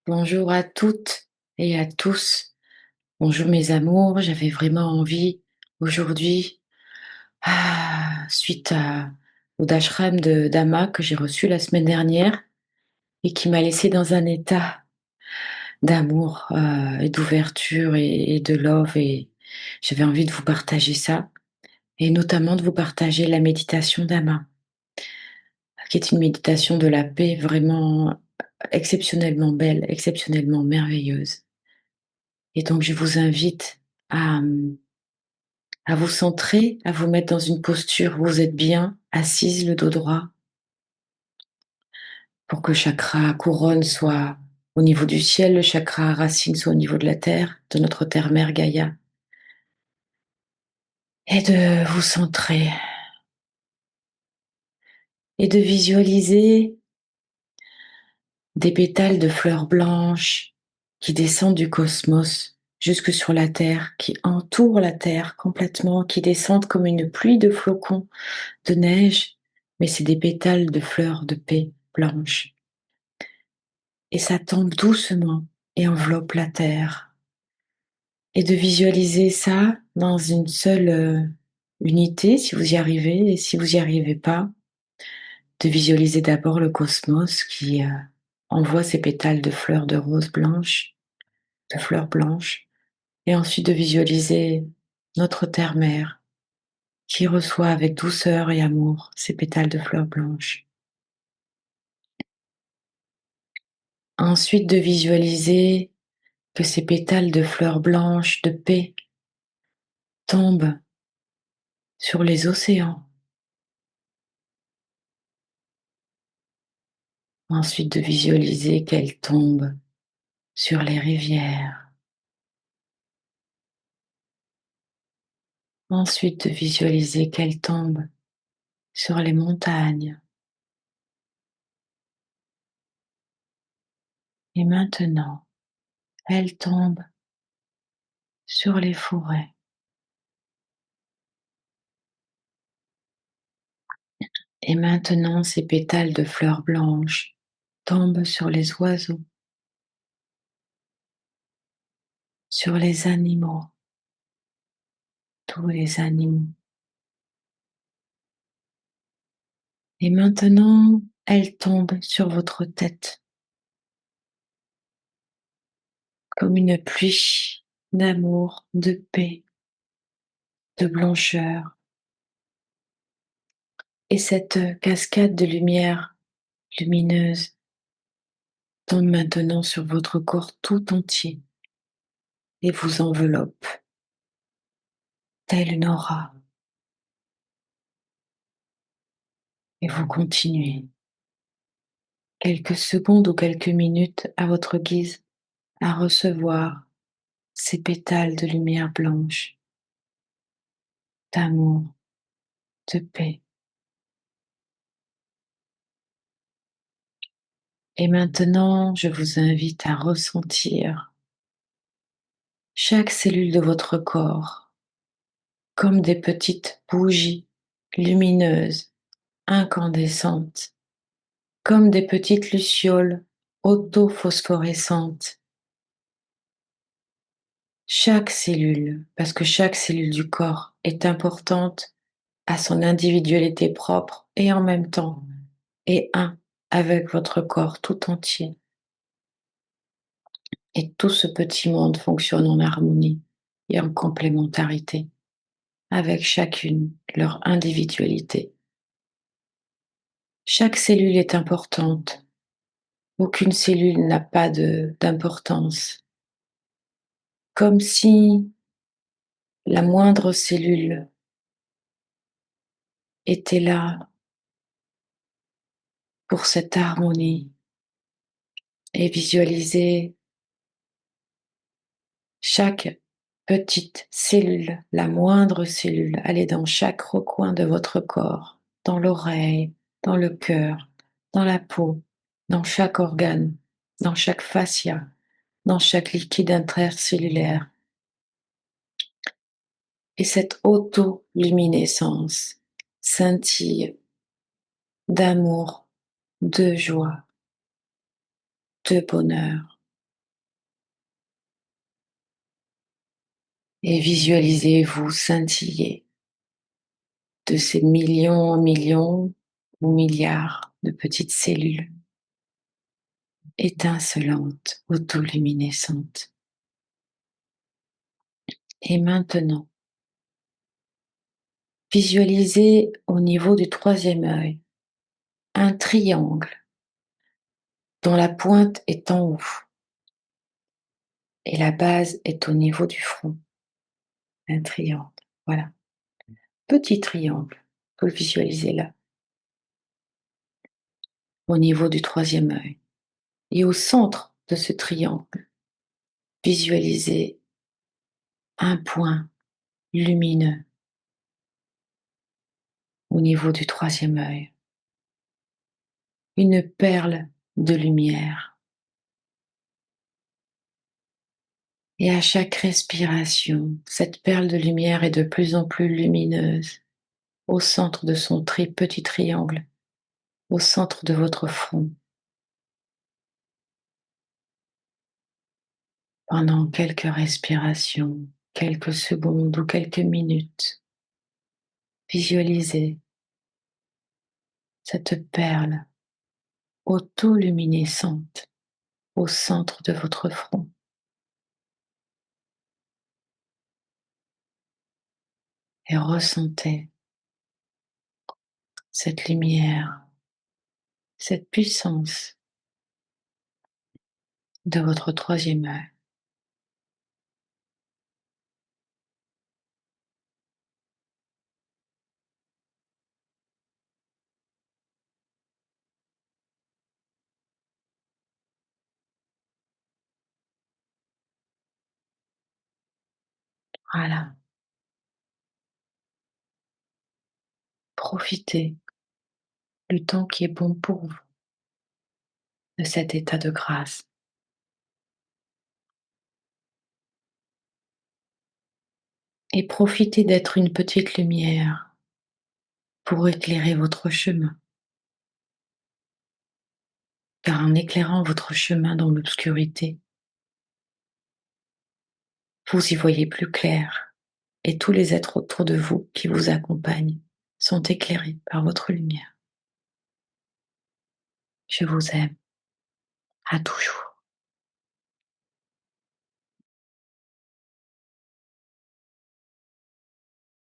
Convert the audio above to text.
Bonjour à toutes et à tous. Bonjour mes amours, j'avais vraiment envie aujourd'hui, suite au dashram de d'Ama que j'ai reçu la semaine dernière et qui m'a laissé dans un état d'amour et d'ouverture et de love, et j'avais envie de vous partager ça, et notamment de vous partager la méditation d'Ama, qui est une méditation de la paix vraiment exceptionnellement belle, exceptionnellement merveilleuse. Et donc je vous invite à vous centrer, à vous mettre dans une posture où vous êtes bien assise, le dos droit, pour que le chakra couronne soit au niveau du ciel, le chakra racine soit au niveau de la terre, de notre terre-mère Gaïa. Et de vous centrer et de visualiser des pétales de fleurs blanches qui descendent du cosmos jusque sur la terre, qui entourent la terre complètement, qui descendent comme une pluie de flocons de neige, mais c'est des pétales de fleurs de paix blanches. Et ça tombe doucement et enveloppe la terre. Et de visualiser ça dans une seule unité, si vous y arrivez, et si vous n'y arrivez pas, de visualiser d'abord le cosmos qui envoie ses pétales de fleurs de rose blanches, de fleurs blanches, et ensuite de visualiser notre terre-mère qui reçoit avec douceur et amour ces pétales de fleurs blanches. Ensuite de visualiser que ces pétales de fleurs blanches de paix tombent sur les océans. Ensuite de visualiser qu'elles tombent sur les rivières. Ensuite de visualiser qu'elles tombent sur les montagnes. Et maintenant, elles tombent sur les forêts. Et maintenant, ces pétales de fleurs blanches tombent sur les oiseaux, sur les animaux, tous les animaux. Et maintenant, elles tombent sur votre tête comme une pluie d'amour, de paix, de blancheur. Et cette cascade de lumière lumineuse tombe maintenant sur votre corps tout entier et vous enveloppe, telle une aura. Et vous continuez quelques secondes ou quelques minutes à votre guise à recevoir ces pétales de lumière blanche, d'amour, de paix. Et maintenant, je vous invite à ressentir chaque cellule de votre corps comme des petites bougies lumineuses, incandescentes, comme des petites lucioles autophosphorescentes. Chaque cellule, parce que chaque cellule du corps est importante à son individualité propre et en même temps est un avec votre corps tout entier. Et tout ce petit monde fonctionne en harmonie et en complémentarité, avec chacune leur individualité. Chaque cellule est importante. Aucune cellule n'a pas d'importance. Comme si la moindre cellule était là pour cette harmonie, et visualiser chaque petite cellule, la moindre cellule, aller dans chaque recoin de votre corps, dans l'oreille, dans le cœur, dans la peau, dans chaque organe, dans chaque fascia, dans chaque liquide intercellulaire. Et cette autoluminescence scintille d'amour, de joie, de bonheur. et visualisez-vous scintiller de ces millions ou milliards de petites cellules étincelantes, autoluminescentes. Et maintenant, visualisez au niveau du troisième œil un triangle dont la pointe est en haut et la base est au niveau du front. Un triangle, voilà. Petit triangle, vous le visualisez là, au niveau du troisième œil. Et au centre de ce triangle, visualisez un point lumineux au niveau du troisième œil. Une perle de lumière. Et à chaque respiration, cette perle de lumière est de plus en plus lumineuse au centre de son petit triangle, au centre de votre front. Pendant quelques respirations, quelques secondes ou quelques minutes, visualisez cette perle autoluminescente au centre de votre front. Et ressentez cette lumière, cette puissance de votre troisième œil. Voilà, profitez du temps qui est bon pour vous, de cet état de grâce. Et profitez d'être une petite lumière pour éclairer votre chemin. Car en éclairant votre chemin dans l'obscurité, vous y voyez plus clair et tous les êtres autour de vous qui vous accompagnent sont éclairés par votre lumière. Je vous aime. À toujours.